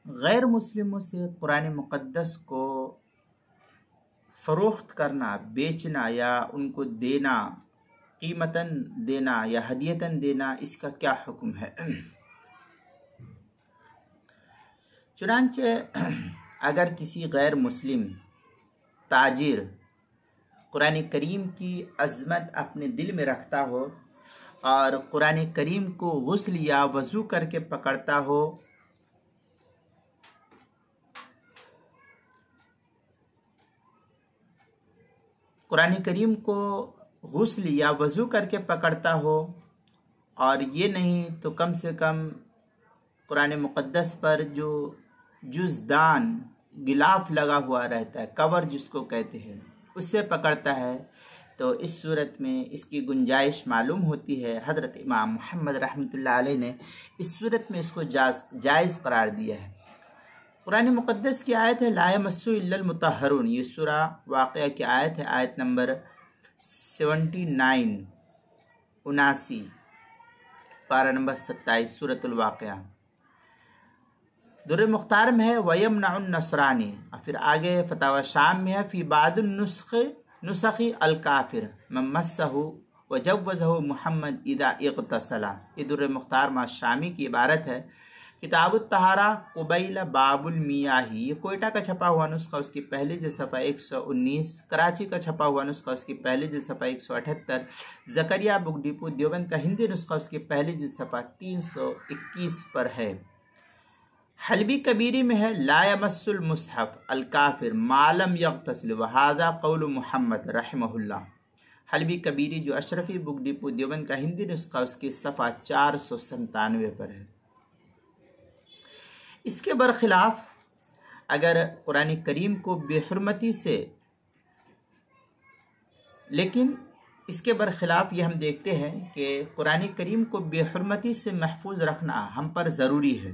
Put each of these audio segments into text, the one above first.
غیر مسلموں سے قرآن مقدس کو فروخت کرنا، بیچنا یا ان کو دینا، قیمتاً دینا یا ہدیتاً دینا، اس کا کیا حکم ہے؟ چنانچہ اگر کسی غیر مسلم تاجر قرآن کریم کی عظمت اپنے دل میں رکھتا ہو اور قرآن کریم کو غسل یا وضو کر کے پکڑتا ہو، قرآن کریم کو غسل یا وضو کر کے پکڑتا ہو، اور یہ نہیں تو کم سے کم قرآن مقدس پر جو جزدان غلاف لگا ہوا رہتا ہے، کور جس کو کہتے ہیں، اس سے پکڑتا ہے، تو اس صورت میں اس کی گنجائش معلوم ہوتی ہے۔ حضرت امام محمد رحمۃ اللہ علیہ نے اس صورت میں اس کو جائز قرار دیا ہے۔ قرآن مقدس کی آیت ہے لا یمسہ الا المطہرون، یہ سورہ واقعہ کی آیت ہے، آیت نمبر 79 پارہ نمبر 27 سورۃ الواقعہ۔ در مختار میں ہے وَيَمْنَعُ النَّصْرَانِ، اور پھر آگے فتاوی شام میں ہے فی بعض النسخ الکافر من مسہ وجوزہ محمد اذا اغتسل، یہ در مختار مع شامی کی عبارت ہے۔ کتاب الطہارہ قبیل باب المیاہ، یہ کوئٹہ کا چھپا ہوا نسخہ، اس کی پہلی جلد صفحہ 119، کراچی کا چھپا ہوا نسخہ، اس کی پہلی جلد صفحہ 178، زکریا بک ڈپو دیوبند کا ہندی نسخہ، اس کی پہلی جلد صفحہ 321 پر ہے۔ حلبی کبیری میں ہے لا یمس المصحف الکافر ما لم یغتسل وہذا قول محمد رحمہ اللہ۔ حلبی کبیری جو اشرفی بک ڈپو دیوبند کا ہندی نسخہ، اس کی صفحہ 497 پر ہے۔ اس کے برخلاف اگر قرآن کریم کو بے حرمتی سے، لیکن اس کے برخلاف یہ ہم دیکھتے ہیں کہ قرآن کریم کو بے حرمتی سے محفوظ رکھنا ہم پر ضروری ہے،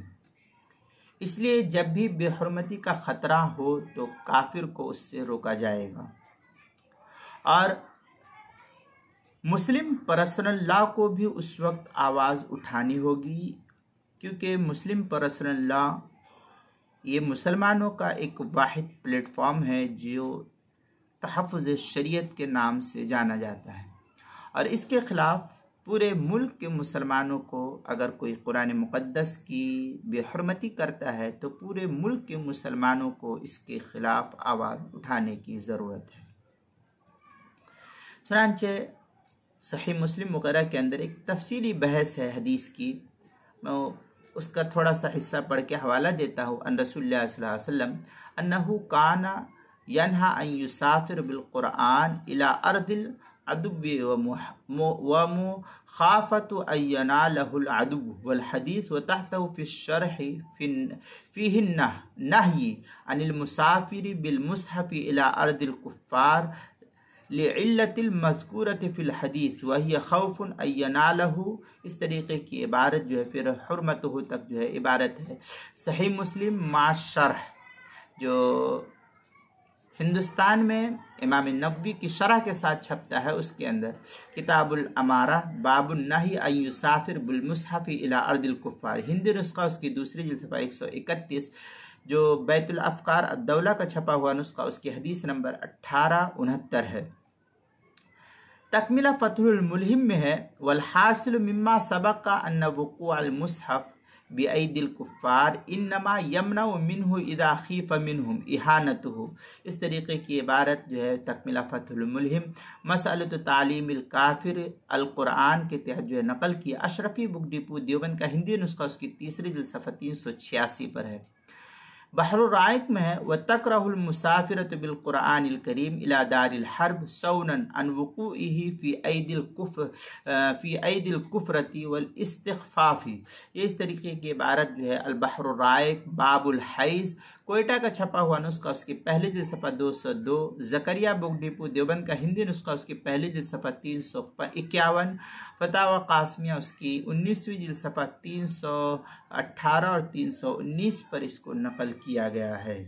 اس لیے جب بھی بے حرمتی کا خطرہ ہو تو کافر کو اس سے روکا جائے گا۔ اور مسلم پرسنل لا کو بھی اس وقت آواز اٹھانی ہوگی، کیونکہ مسلم پرسنل لا یہ مسلمانوں کا ایک واحد پلیٹ فارم ہے جو تحفظ شریعت کے نام سے جانا جاتا ہے، اور اس کے خلاف پورے ملک کے مسلمانوں کو اگر کوئی قرآن مقدس کی بے حرمتی کرتا ہے تو پورے ملک کے مسلمانوں کو اس کے خلاف آواز اٹھانے کی ضرورت ہے۔ چنانچہ صحیح مسلم وغیرہ کے اندر ایک تفصیلی بحث ہے حدیث کی، میں اس کا تھوڑا سا حصہ پڑھ کے حوالہ دیتا ہوں۔ ان رسول اللہ صلی اللہ علیہ وسلم انہ کان ینہا ان یسافر بالقرآن الی ارض العدو ومخافۃ ان ینالہ العدو والحدیث وتحتہ فی الشرح فیہ النہی عن المسافر بالمصحف الی ارض الکفار لعلت المذکورۃ فی الحدیث وہی خوف ان ینالہ، اس طریقے کی عبارت جو ہے پھر حرمتہ تک جو ہے عبارت ہے۔ صحیح مسلم مع شرح جو ہندوستان میں امام نووی کی شرح کے ساتھ چھپتا ہے، اس کے اندر کتاب الامارہ باب النہی ان یسافر بالمصحف الی ارض الکفار، ہندی نسخہ اس کی دوسری جلد صفحہ 131، جو بیت الافکار الدولہ کا چھپا ہوا نسخہ، اس کی حدیث نمبر 1869 ہے۔ تکملہ فتح الملہم میں ہے والحاصل مما سبق ان وقوع المصحف بأید الکفار انما یمنع منہ اذا خیف منہم اہانتہ، اس طریقے کی عبارت جو ہے تکملہ فتح الملہم مسئلۃ تعلیم الکافر القرآن کے تحت جو ہے نقل کی، اشرفی بک ڈپو دیوبند کا ہندی نسخہ، اس کی تیسری جلد صفحہ 386 پر ہے۔ بحر الرائق میں ہے وَتَكْرَهُ الْمُسَافِرَةُ بِالْقُرْآنِ الْكَرِيمِ إِلَى دَارِ الْحَرْبِ صَوْنًا عَنْ وُقُوعِهِ فِي أَيْدِي الْكُفْرَةِ وَالْإِسْتِخْفَافِ، یہ اس طریقے کی عبارت جو ہے البحر الرائق باب الحیض، کوئٹہ کا چھپا ہوا نسخہ، اس کی پہلی جلد صفحہ 202، زکریا بک ڈپو دیوبند کا ہندی نسخہ، اس کی پہلی جلد صفحہ 351، فتاوی قاسمیہ اس کی 19ویں جلد صفحہ 318 اور 319 پر اس کو نقل کیا گیا ہے۔